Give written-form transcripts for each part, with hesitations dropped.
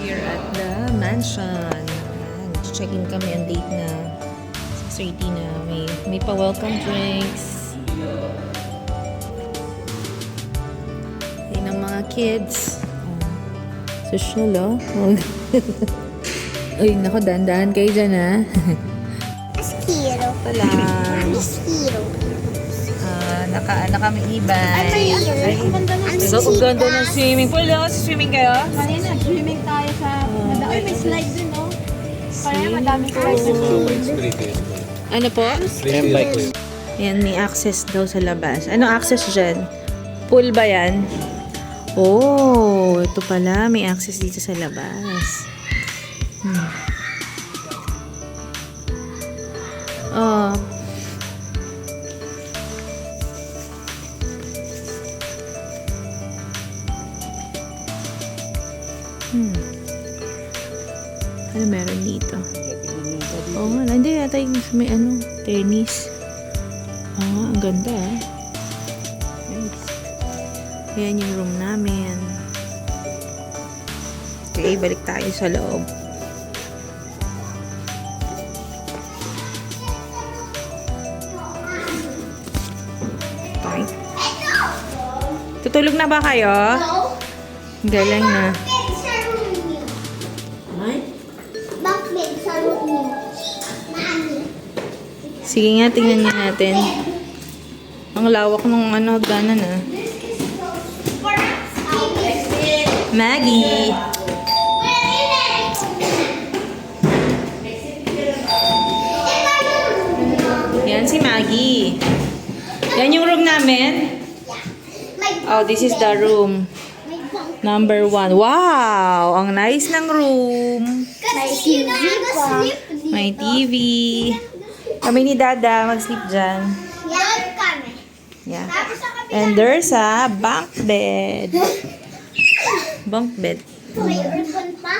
here at the mansion. Check-in kami ang date na 6:30 na. May pa-welcome drinks. Yan ang mga kids. Social, oh. Uy, naku, dahan-dahan kayo dyan, ha? Mosquito. Ito lang. Mosquito. Naka-ibay. Ang Ganda ng swimming pool, no? Swimming kayo? Kanina, swimming tayo sa... Ay, may slide din, no? Kaya madaming slide sa swimming. Ano po? Yan, may access daw sa labas. Ano access dyan? Pool ba yan? Oh, ito pala. May access dito sa labas. Oh. Ano meron dito? Oo nga, hindi yata yung may ano, tennis. Oo nga, ang ganda ah. Nice. Ayan yung room namin. Okay, balik tayo sa loob. Okay. Tutulog na ba kayo? Galing na. Bakit sa room niyo? Nani? Sige nga, tingnan nga natin. Ang lawak ng ano, hagdanan ah. Maggie! Yan si Maggie. Yan yung room namin. Oh, this is the room. Number 1. Wow! Ang nice ng room. May TV pa. May TV. Kami ni Dada mag-sleep dyan. Yan kami. Yeah. And there's a bunk bed. Bunk bed. May ribbon pa.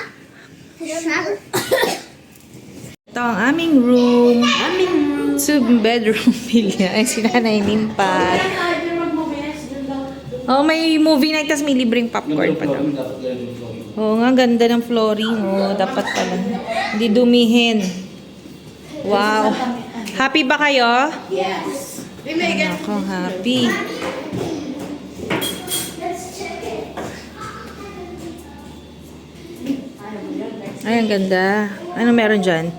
Ito ang aming room. Two bedroom villa. Ay, si Nanay Nimpat. Oh, may movie night tas may libreng popcorn pa daw. Oo nga, ganda ng flooring. Oh, dapat pala. Hindi dumihin. Wow. Happy ba kayo? Yes. Ako, happy. Ay, ang ganda. Ano meron dyan?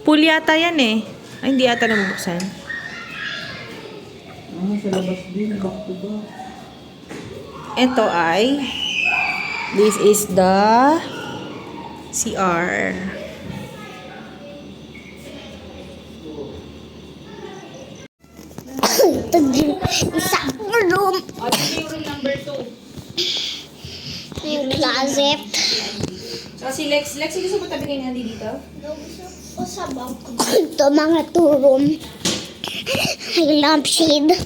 Pool yata yan eh. Ay, hindi yata nabubuksan. Sa labas din, back to back. Ito ay, this is the CR. Ito din. Isang room. Yung number 2. Yung closet. So, si Lex, gusto mo tabi kayo dito? O sa bangko. Ito mga two room. May lampshade.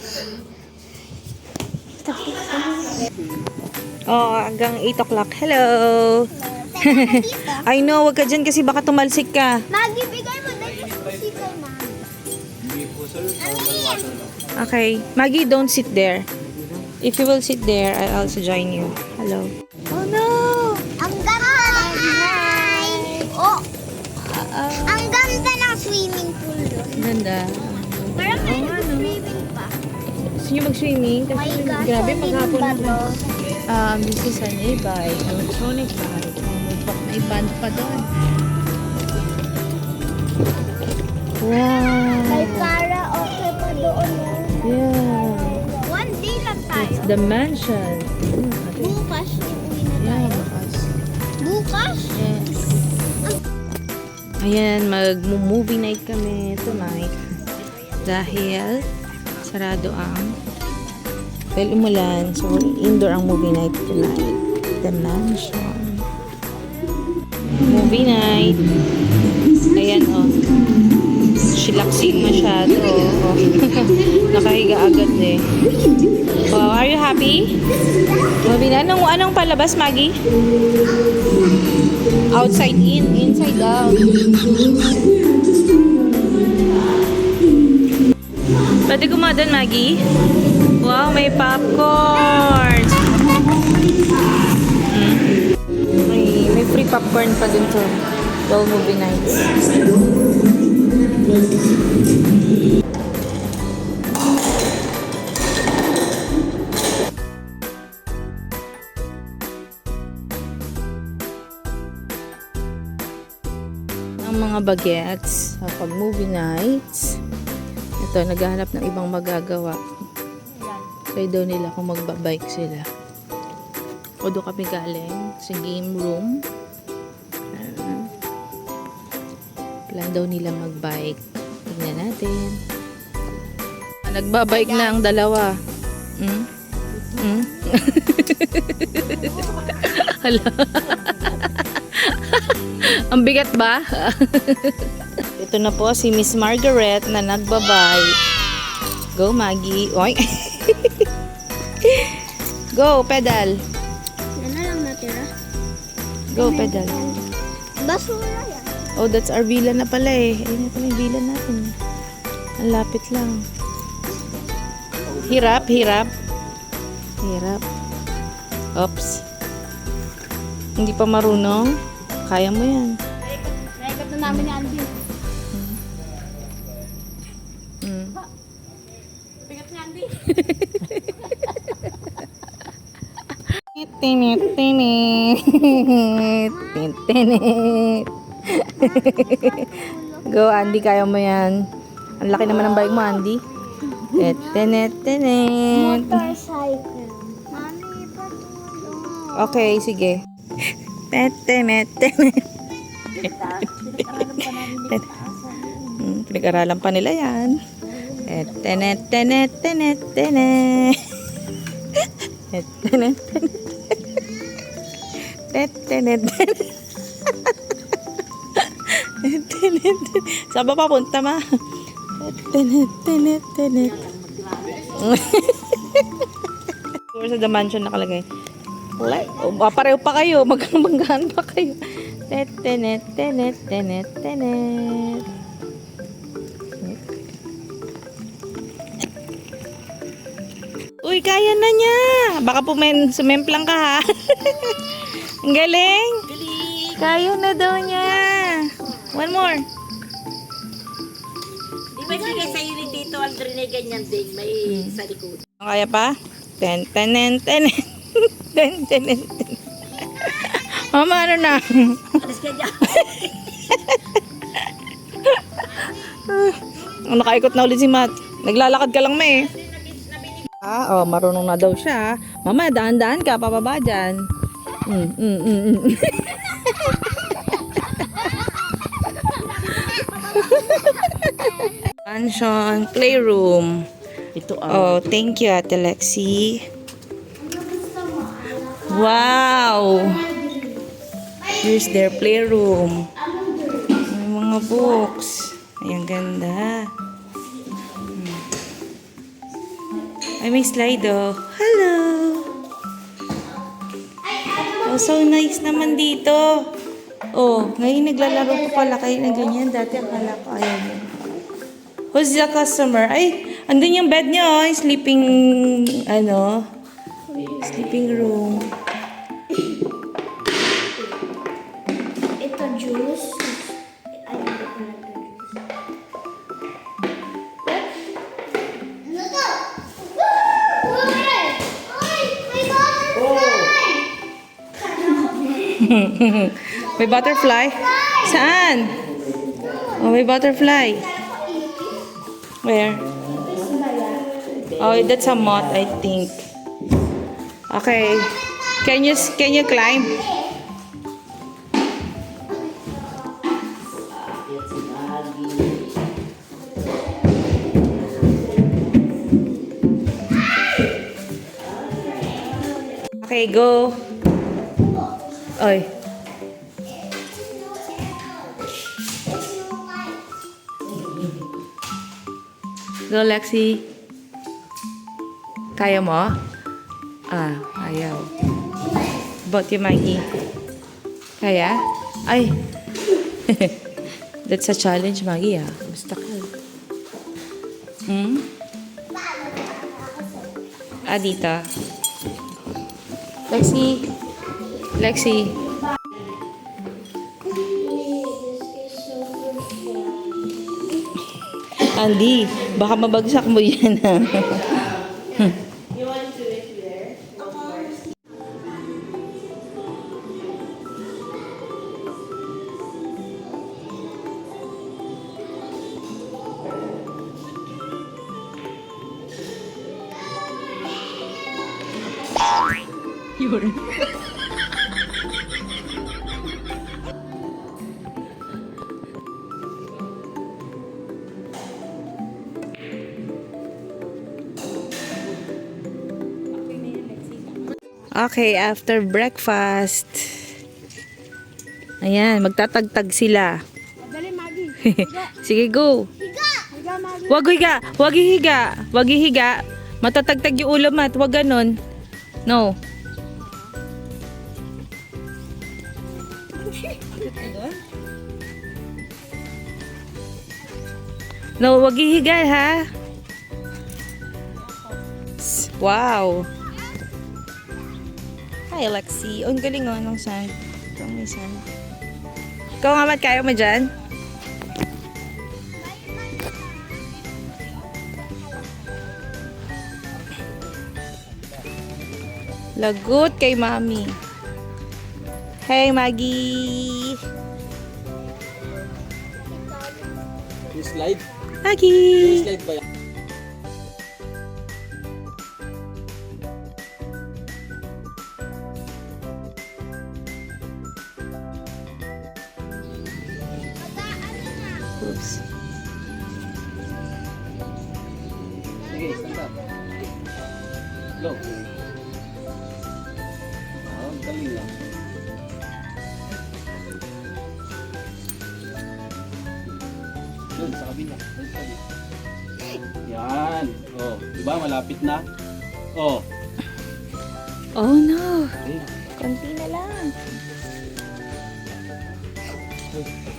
Oh, hanggang 8 o'clock. Hello! I know, wag ka dyan kasi baka tumalsik ka. Magbibigay mo dahil sa musical, ma. Okay. Maggie, don't sit there. If you will sit there, I'll also join you. Hello. Oh no! Ang ganda. Hi! Oh, ang ganda ng swimming pool doon. Ganda. Parang may swimming pa. Gusto nyo mag-swimming? Oh my gosh, Grabe, swimming maghapon ba na. to? This is an e-bike. Electronic bike. May band pa doon. Wow! May karaoke pa doon. Yeah. One day lang tayo. It's the mansion. Bukas, uuwi na Yeah, tayo. bukas. Bukas? Yes. Ayan, mag-movie night kami tonight. Dahil sarado ang umulan. So, indoor ang movie night tonight. The mansion. Movie night. Ayan, oh. Chillaxing masyado. Oh. Nakahiga agad eh. Wow, are you happy? Movie na. Anong palabas, Maggie? Outside in, inside out. Pwede kumadan, Maggie? Wow, may popcorn. May free popcorn pa dun sa Well Movie Nights. Ang mga bagets sa pag movie nights. Ito, naghahanap ng ibang magagawa. Kaya daw nila kung magbabike sila. O doon kami galing sa game room. Plan daw nila magbike. Tingnan natin. Nagbabike na ang dalawa. Hala. Ang bigat ba? Ito na po si Miss Margaret na nagbabike. Go, Maggie. Oy. Go, pedal. Yan na lang natira. Go, pedal. Basura yan. Oh, that's our villa na pala eh. Ayun na pala yung villa natin. Ang lapit lang. Hirap, hirap. Hirap. Oops. Hindi pa marunong. Kaya mo yan. Naikot na namin ni Andy. Bigat ni Andy. Tinit, tinit. Tinit. Go, Andy. Kaya mo yan. Ang laki naman ng bike mo, Andy. Tinit, tinit. Motorcycle. Mami, patulong. Okay, sige. Tinit, tinit. Pinag-aralan pa nila yan. Tenet, tenet, tenet, tenet. Tenet, tenet. Tenet, tenet. Saan ba papunta, ma? Tenet, tenet, tenet. Sa The Mansion nakalagay. Pareho pa kayo. Magkambanggaan pa kayo. Tenet, tenet, tenet, tenet. Uy, kaya na niya. Baka sumemplang ka ha. Ang galing. Kaya na daw niya. One more. Di ba sige sa'yo ni Tito Aldrine ganyan din, may sa likod. Kaya pa? Ten, tenen, tenen. Ten, tenen, tenen. Mama, ano na? Alis ka dyan. Nakaikot na ulit si Matt. Naglalakad ka lang, may. Marunong na daw siya. Mama, daan-daan ka, pababa dyan. Mansion, playroom. Ito Oh, thank you, Ate Lexi. Wow! Here's their playroom. May mga books. Ay, ang ganda. Ay, may slide, oh. Hello! Oh, so nice naman dito. Oh, ngayon naglalaro pa pala kayo na ganyan. Dati akala ko ayaw mo. Who's the customer? Ay, andun yung bed niya, oh. Yung sleeping, sleeping room. Ito juice. Ay, hindi ko na ito juice. Ano to? Uy! Uy! May butterfly! May butterfly? Saan? Oh, may butterfly. Where? Oh, that's a moth, I think. Okay. Can you climb? Okay, go. Oy. Go, Lexi. Kaya mo? Ayaw. About you, Maggie. Kaya? Ay. That's a challenge, Maggie, ah. Basta ka. Dito. Lexi. Lexi. Andy, baka mabagsak mo yan. Yun. Okay, after breakfast. Ayan, magtatagtag sila. Dali, Maggie. Sige, go. Higa, Maggie. Wag higa. Wag hihiga. Wag hihiga. Matatagtag yung ulo, Mat. Wag ganon. No. No, wag hihiga, ha? Wow. Hi, Lexi. Oh, ang galing oh, nung sun. Ito may sun. Ikaw nga, Mat, kaya mo dyan? Lagot kay Mami. Hey, Maggie. Yung slide? Maggie. Slide ba yan? Oops. Sige, stand up. Go. Ang galing lang. Doon, sa kabila. Doon, sa kabila. Yan. Oh, di ba malapit na? Oh. Oh no. Okay. Konti na lang.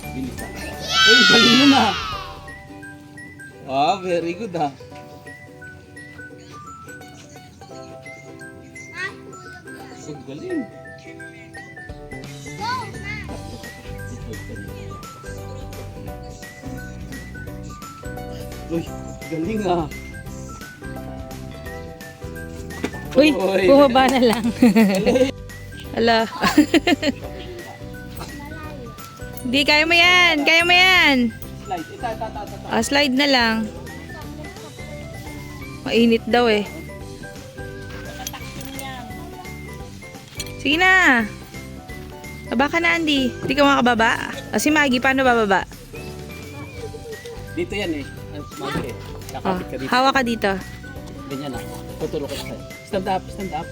Bilis na. Uy, galing mo na. Ah, very good ah. Ang galing. Uy, galing ah. Uy, Oy. bumaba na lang. Ala. Hindi, kaya mo yan. Kaya mo yan. Slide. Ita. Slide na lang. Mainit daw eh. Sige na. Baba ka na, Andy. Hindi ka makababa. Si Maggie, paano bababa? Dito yan eh. Mali eh. Oh, Kakapit ka dito. hawak ka dito. Ganyan ah. Tuturo ko sa'yo. Stand up, stand up.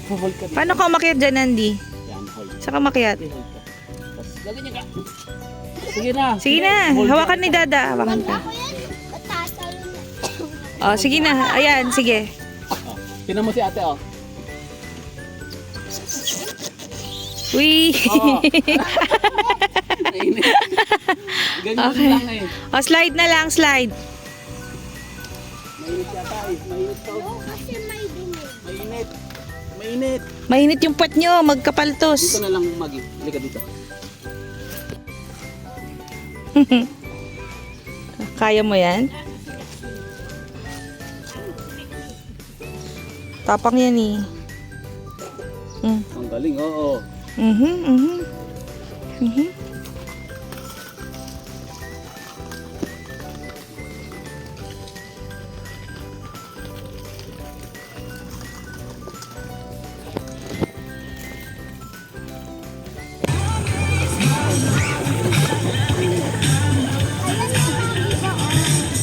Hold ka dito. Paano ka umakyat dyan, Andy? Yan, hold. Saka umakyat. Hold ka. Tapos gaganyan ka. Sige na. Sige na. Hold Hawakan ka. ni Dada. Hawakan ka. Ako yan. Mataas tayo na. Oh, sige na. Ayan, sige. Oh, tinan mo si ate oh. Uy. Oo. Mainit. Ganyan Okay. lang eh. Oh, slide na lang, slide. Mainit yata eh. Mainit to. Oo, kasi may dumi. Mainit. Mainit. Mainit yung puwet nyo, magkapaltos. Dito na lang Maggie. Halika dito. Kaya mo yan? Tapang yan eh. Mm. Ang galing, oo. Mhm, mhm. Mhm.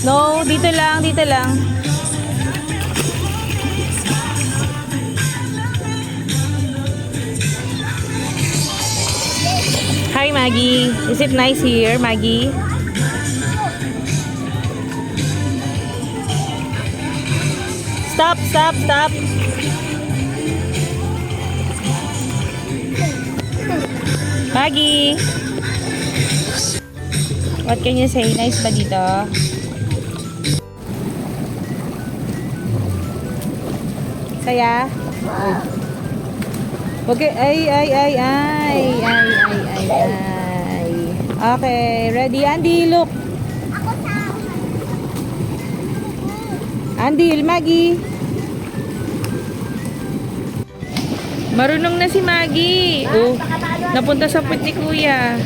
No, dito lang, dito lang. Hi, Maggie. Is it nice here, Maggie? Stop, stop, stop. Maggie. What can you say? Nice ba dito? Saya? Wag ay. Okay, ready? Andy, look. Ako sa... Andy, Maggie. Marunong na si Maggie. Oh, napunta sa put ni Kuya.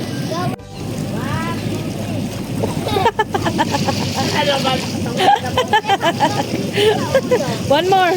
One more.